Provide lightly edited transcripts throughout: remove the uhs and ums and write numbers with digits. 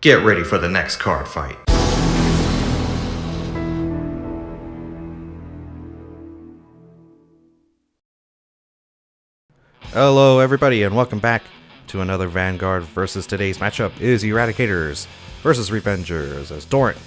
Get ready for the next card fight. Hello everybody and welcome back to another Vanguard versus today's matchup is Eradicators versus Revengers, as Dorant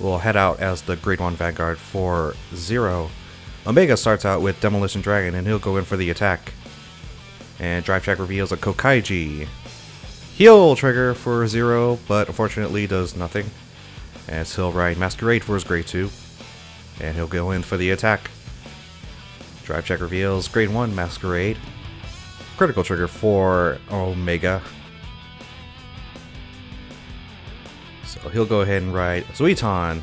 will head out as the Grade 1 Vanguard for Zero. Omega starts out with Demolition Dragon and he'll go in for the attack. And Drive Check reveals a Kokaiji. Heal trigger for Zero, but unfortunately does nothing, as he'll ride Masquerade for his Grade 2. And he'll go in for the attack. Drive Check reveals Grade 1 Masquerade. Critical trigger for Omega. So he'll go ahead and ride Zuiton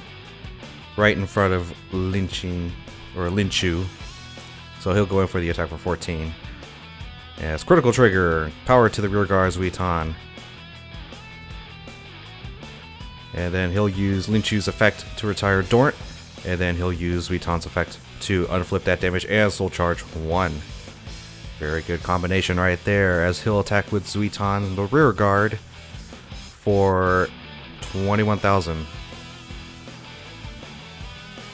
right in front of Linchu. So he'll go in for the attack for 14. As critical trigger, power to the rear guard Zuiton. And then he'll use Linchu's effect to retire Dorant. And then he'll use Zuiton's effect to unflip that damage and soul charge 1. Very good combination right there, as he'll attack with Zuiton in the rear guard for 21,000.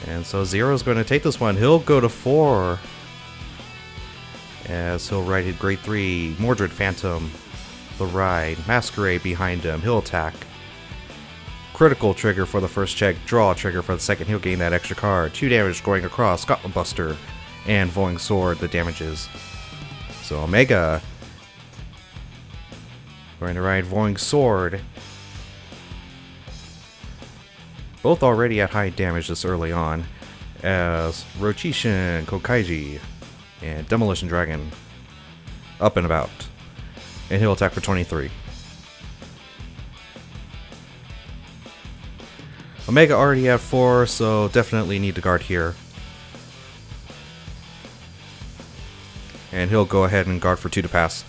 And so Zero's going to take this one. He'll go to 4. As he'll ride his Grade 3 Mordred Phantom, the ride, Masquerade behind him. He'll attack. Critical trigger for the first check, draw trigger for the second. He'll gain that extra card. 2 damage going across, Scotland Buster, and Voing Sword, the damages. So Omega going to ride Voing Sword. Both already at high damage this early on, as Rochishin, Kokaiji, and Demolition Dragon up and about. And he'll attack for 23. Omega already at 4, so definitely need to guard here. And he'll go ahead and guard for 2 to pass.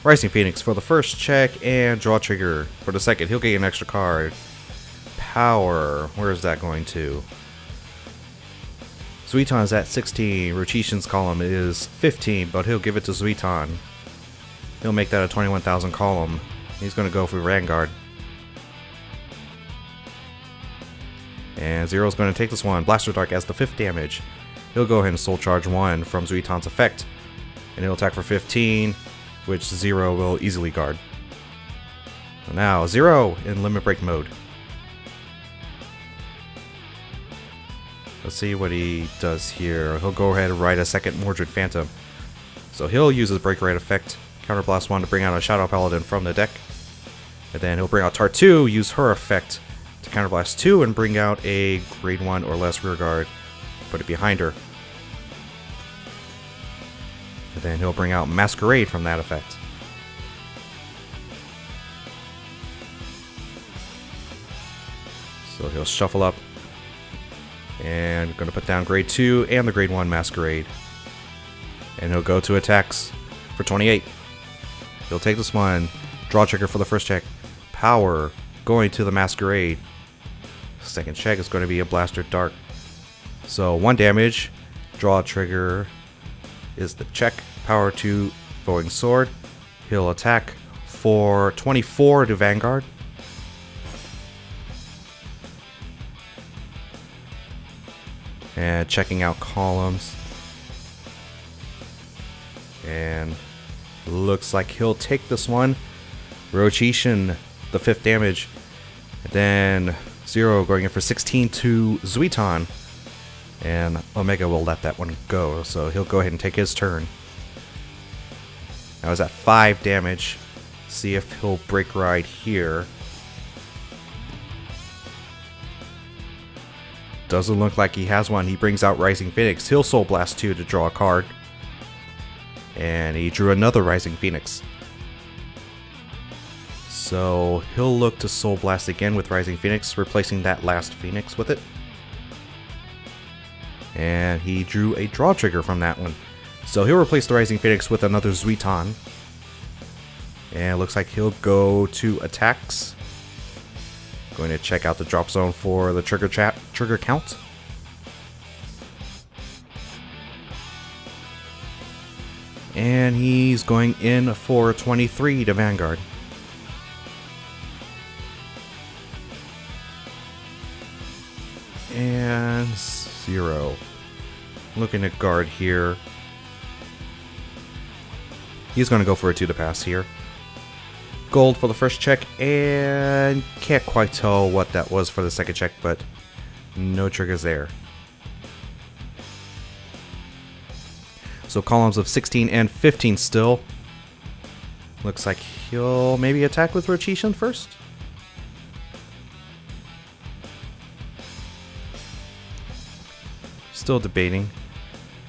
Rising Phoenix for the first check and draw trigger for the second. He'll get an extra card. Power, where is that going to? Zuiton is at 16, Rochishin's column is 15, but he'll give it to Zuiton. He'll make that a 21,000 column. He's going to go for Vanguard. And Zero's going to take this one. Blaster Dark as the 5th damage. He'll go ahead and soul charge 1 from Zuiton's effect. And he'll attack for 15, which Zero will easily guard. So now, Zero in Limit Break mode. Let's see what he does here. He'll go ahead and ride a second Mordred Phantom. So he'll use his Break Rate effect, Counterblast 1 to bring out a Shadow Paladin from the deck. And then he'll bring out Tart 2, use her effect to Counterblast 2 and bring out a Grade 1 or less rearguard. Put it behind her. And then he'll bring out Masquerade from that effect. So he'll shuffle up. And going to put down Grade 2 and the Grade 1 Masquerade. And he'll go to attacks for 28. He'll take this one. Draw trigger for the first check. Power going to the Masquerade. Second check is going to be a Blaster Dark. So 1 damage. Draw trigger is the check. Power to Voing Sword. He'll attack for 24 to Vanguard. And checking out columns. And looks like he'll take this one. Rochishin, the 5th damage. And then Zero going in for 16 to Zuiton. And Omega will let that one go. So he'll go ahead and take his turn. Now he's at 5 damage. See if he'll break ride here. Doesn't look like he has one. He brings out Rising Phoenix. He'll Soul Blast 2 to draw a card. And he drew another Rising Phoenix. So he'll look to Soul Blast again with Rising Phoenix, replacing that last Phoenix with it. And he drew a draw trigger from that one. So he'll replace the Rising Phoenix with another Zuiton. And it looks like he'll go to attacks. Going to check out the drop zone for the trigger count. And he's going in for 23 to Vanguard. And 0. Looking at guard here. He's going to go for a 2 to pass here. Gold for the first check, and can't quite tell what that was for the second check, but no triggers there. So columns of 16 and 15 still. Looks like he'll maybe attack with Rotation first. Still debating.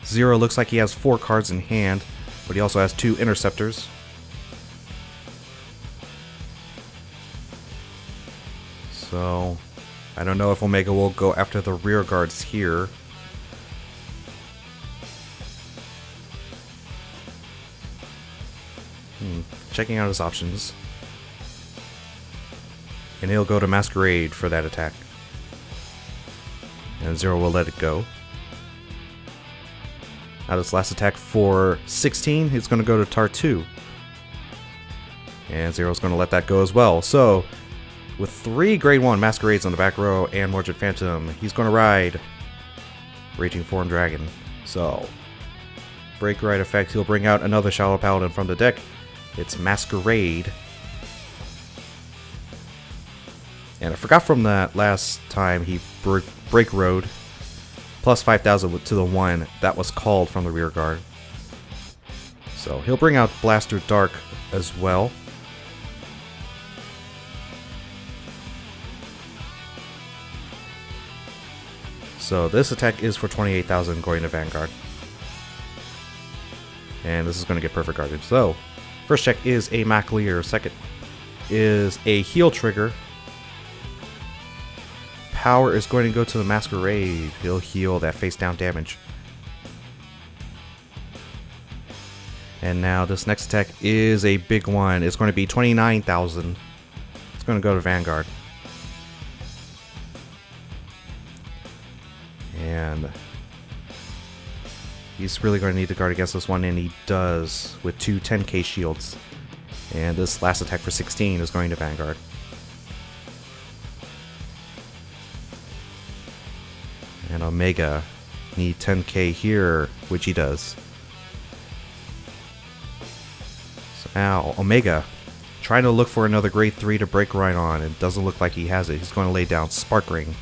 0 looks like he has 4 cards in hand, but he also has 2 interceptors. So, I don't know if Omega will go after the rear guards here. Checking out his options. And he'll go to Masquerade for that attack. And 0 will let it go. Now this last attack for 16, he's going to go to Tar 2. And 0 is going to let that go as well. So, with 3 Grade 1 Masquerades on the back row and Mordred Phantom, he's going to ride Raging Form Dragon. So, Break Ride effect, he'll bring out another Shallow Paladin from the deck. It's Masquerade. And I forgot from that last time he Break Road. Plus 5,000 to the 1 that was called from the rear guard. So he'll bring out Blaster Dark as well. So this attack is for 28,000 going to Vanguard. And this is going to get perfect guarded. So first check is a Maclear. Second is a heal trigger. Power is going to go to the Masquerade. He'll heal that face down damage. And now this next attack is a big one. It's going to be 29,000. It's going to go to Vanguard. And he's really going to need to guard against this one, and he does with 2 10k shields. And this last attack for 16 is going to Vanguard. And Omega need 10k here, which he does. So now Omega trying to look for another grade 3 to break right on. It doesn't look like he has it. He's going to lay down Spark Ring.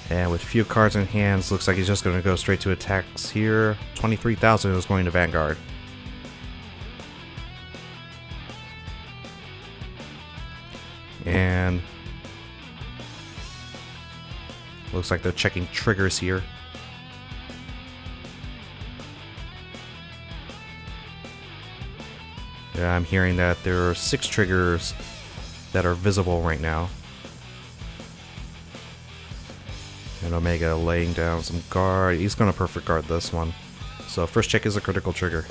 And with few cards in hands, looks like he's just going to go straight to attacks here. 23,000 is going to Vanguard. And looks like they're checking triggers here. Yeah, I'm hearing that there are 6 triggers that are visible right now. And Omega laying down some guard. He's going to perfect guard this one. So first check is a critical trigger.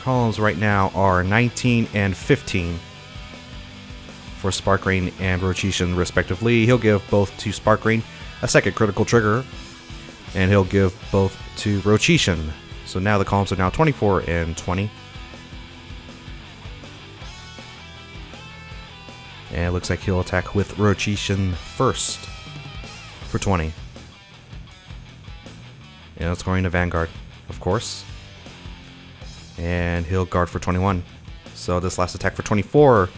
Columns right now are 19 and 15 for Spark Rain and Rotation respectively. He'll give both to Spark Rain a second critical trigger, and he'll give both to Rotation. So now the columns are now 24 and 20. And it looks like he'll attack with Rotation first for 20. And it's going to Vanguard, of course. And he'll guard for 21. So this last attack for 24,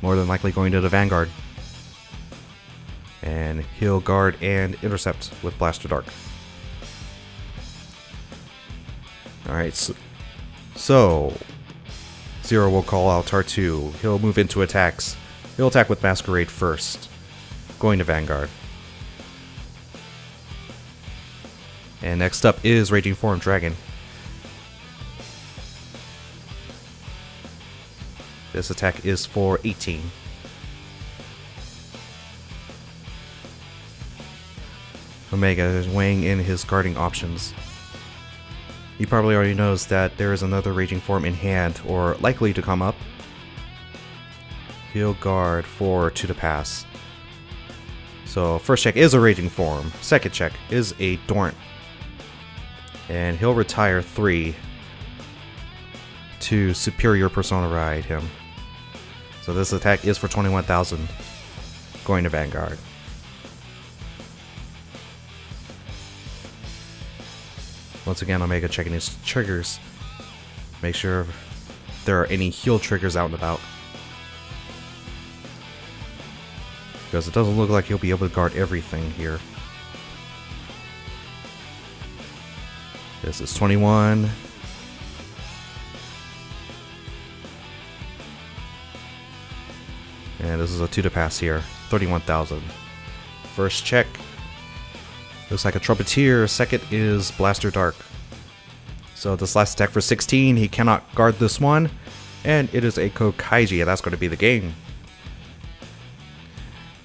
more than likely going to the Vanguard. And he'll guard and intercept with Blaster Dark. Alright, so 0 will call out Tar 2. He'll move into attacks. He'll attack with Masquerade first, going to Vanguard. And next up is Raging Form Dragon. This attack is for 18. Omega is weighing in his guarding options. He probably already knows that there is another Raging Form in hand, or likely to come up. He'll guard for 2 to pass. So first check is a Raging Form. Second check is a Dorant. And he'll retire 3 to Superior Persona Ride him. So this attack is for 21,000, going to Vanguard. Once again, Omega checking his triggers. Make sure if there are any heal triggers out and about. Because it doesn't look like he'll be able to guard everything here. This is 21. And this is a 2 to pass here. 31,000. First check. Looks like a Trumpeteer. Second is Blaster Dark. So this last attack for 16, he cannot guard this one. And it is a Kokaiji, and that's going to be the game.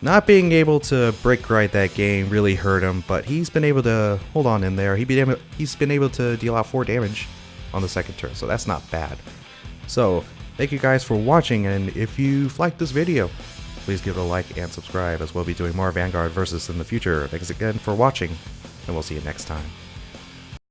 Not being able to break ride that game really hurt him, but he's been able to hold on in there. He's been able to deal out 4 damage on the second turn, so that's not bad. So, thank you guys for watching, and if you've liked this video, please give it a like and subscribe, as we'll be doing more Vanguard Versus in the future. Thanks again for watching, and we'll see you next time.